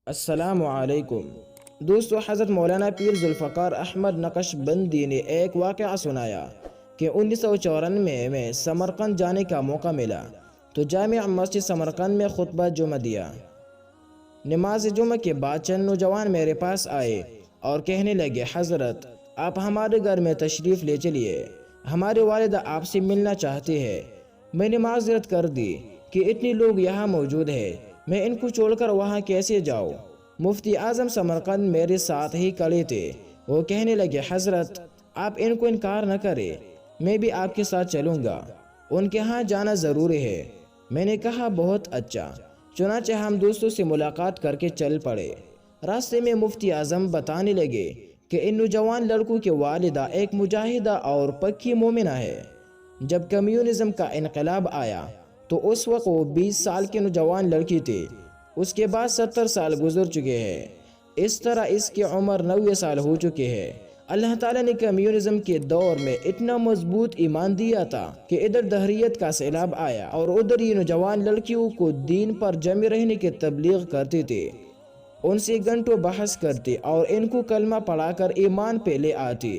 السلام علیکم دوستو، حضرت مولانا پیر ذوالفقار احمد نقشبندی نے ایک واقعہ سنایا کہ 1994 میں سمرقند جانے کا موقع ملا تو جامع مسجد سمرقند میں خطبہ جمعہ دیا۔ نماز جمعہ کے بعد چند نوجوان میرے پاس آئے اور کہنے لگے، حضرت آپ ہمارے گھر میں تشریف لے چلیے، ہماری والدہ آپ سے ملنا چاہتی ہے۔ میں نے معذرت کر دی کہ اتنے لوگ یہاں موجود ہیں، میں ان کو چھوڑ کر وہاں کیسے جاؤں۔ مفتی اعظم سمرقند میرے ساتھ ہی کھڑے تھے، وہ کہنے لگے، حضرت آپ ان کو انکار نہ کریں، میں بھی آپ کے ساتھ چلوں گا، ان کے ہاں جانا ضروری ہے۔ میں نے کہا، بہت اچھا۔ چنانچہ ہم دوستوں سے ملاقات کر کے چل پڑے۔ راستے میں مفتی اعظم بتانے لگے کہ ان نوجوان لڑکوں کی والدہ ایک مجاہدہ اور پکی مومنہ ہے۔ جب کمیونزم کا انقلاب آیا تو اس وقت وہ 20 سال کی نوجوان لڑکی تھی، اس کے بعد 70 سال گزر چکے ہیں، اس طرح اس کی عمر 90 سال ہو چکی ہے۔ اللہ تعالیٰ نے کمیونزم کے دور میں اتنا مضبوط ایمان دیا تھا کہ ادھر دہریت کا سیلاب آیا اور ادھر یہ نوجوان لڑکیوں کو دین پر جمع رہنے کی تبلیغ کرتے تھے، ان سے گھنٹوں بحث کرتے اور ان کو کلمہ پڑھا کر ایمان پہ لے آتے۔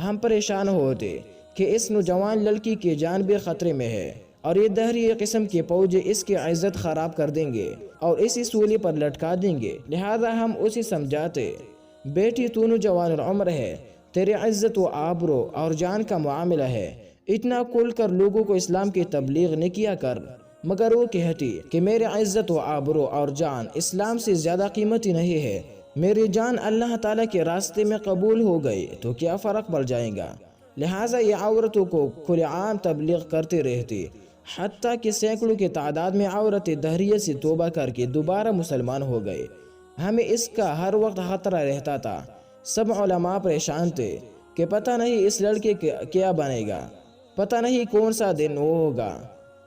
ہم پریشان ہوتے کہ اس نوجوان لڑکی کی جان بھی خطرے میں ہے اور یہ دہری قسم کے فوجی اس کی عزت خراب کر دیں گے اور اسی سولی پر لٹکا دیں گے، لہذا ہم اسے سمجھاتے، بیٹی تو نوجوان العمر ہے، تیری عزت و آبرو اور جان کا معاملہ ہے، اتنا کھل کر لوگوں کو اسلام کی تبلیغ نہ کیا کر۔ مگر وہ کہتی کہ میری عزت و آبرو اور جان اسلام سے زیادہ قیمتی نہیں ہے، میری جان اللہ تعالیٰ کے راستے میں قبول ہو گئی تو کیا فرق پڑ جائے گا۔ لہٰذا یہ عورتوں کو کھلے عام تبلیغ کرتے رہتی، حتیٰ کہ سینکڑوں کی تعداد میں عورتیں دہریت سے توبہ کر کے دوبارہ مسلمان ہو گئے۔ ہمیں اس کا ہر وقت خطرہ رہتا تھا۔ سب علماء پریشان تھے کہ پتہ نہیں اس لڑکے کیا بنے گا، پتہ نہیں کون سا دن وہ ہوگا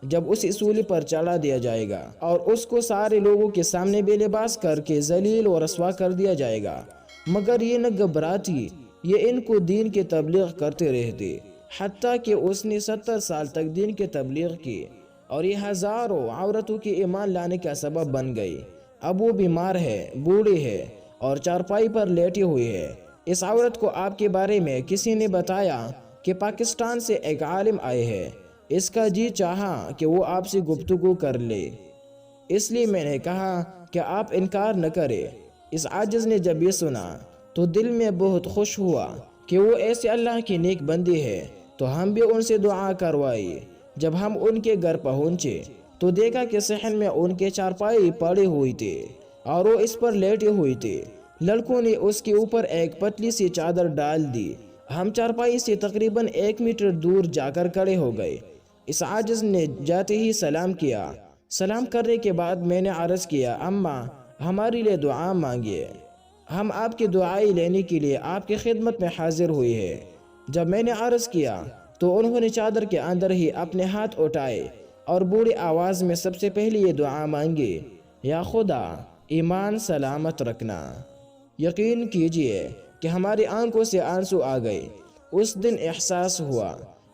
جب اس اصولی پر چڑھا دیا جائے گا اور اس کو سارے لوگوں کے سامنے بے لباس کر کے ذلیل و رسوا کر دیا جائے گا۔ مگر یہ نہ گھبراتی، یہ ان کو دین کی تبلیغ کرتے رہتے، حتیٰ کہ اس نے 70 سال تک دین کی تبلیغ کی اور یہ ہزاروں عورتوں کے ایمان لانے کا سبب بن گئی۔ اب وہ بیمار ہے، بوڑھی ہے اور چارپائی پر لیٹی ہوئی ہے۔ اس عورت کو آپ کے بارے میں کسی نے بتایا کہ پاکستان سے ایک عالم آئے ہیں، اس کا جی چاہا کہ وہ آپ سے گفتگو کر لے، اس لیے میں نے کہا کہ آپ انکار نہ کریں۔ اس عاجز نے جب یہ سنا تو دل میں بہت خوش ہوا کہ وہ ایسے اللہ کی نیک بندی ہے، تو ہم بھی ان سے دعا کروائی۔ جب ہم ان کے گھر پہنچے تو دیکھا کہ صحن میں ان کے چارپائی پڑی ہوئی تھی اور وہ اس پر لیٹے ہوئی تھی۔ لڑکوں نے اس کے اوپر ایک پتلی سی چادر ڈال دی۔ ہم چارپائی سے تقریباً 1 میٹر دور جا کر کھڑے ہو گئے۔ اس عاجز نے جاتے ہی سلام کیا۔ سلام کرنے کے بعد میں نے عرض کیا، اماں ہمارے لیے دعا مانگیے، ہم آپ کی دعائیں لینے کے لیے آپ کی خدمت میں حاضر ہوئی ہے۔ جب میں نے عرض کیا تو انہوں نے چادر کے اندر ہی اپنے ہاتھ اٹھائے اور بوڑھی آواز میں سب سے پہلے یہ دعا مانگی، یا خدا ایمان سلامت رکھنا۔ یقین کیجئے کہ ہماری آنکھوں سے آنسو آ گئے۔ اس دن احساس ہوا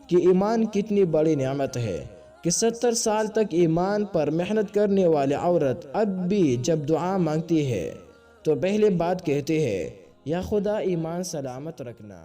کہ ایمان کتنی بڑی نعمت ہے کہ 70 سال تک ایمان پر محنت کرنے والی عورت اب بھی جب دعا مانگتی ہے تو پہلے بات کہتے ہیں، یا خدا ایمان سلامت رکھنا۔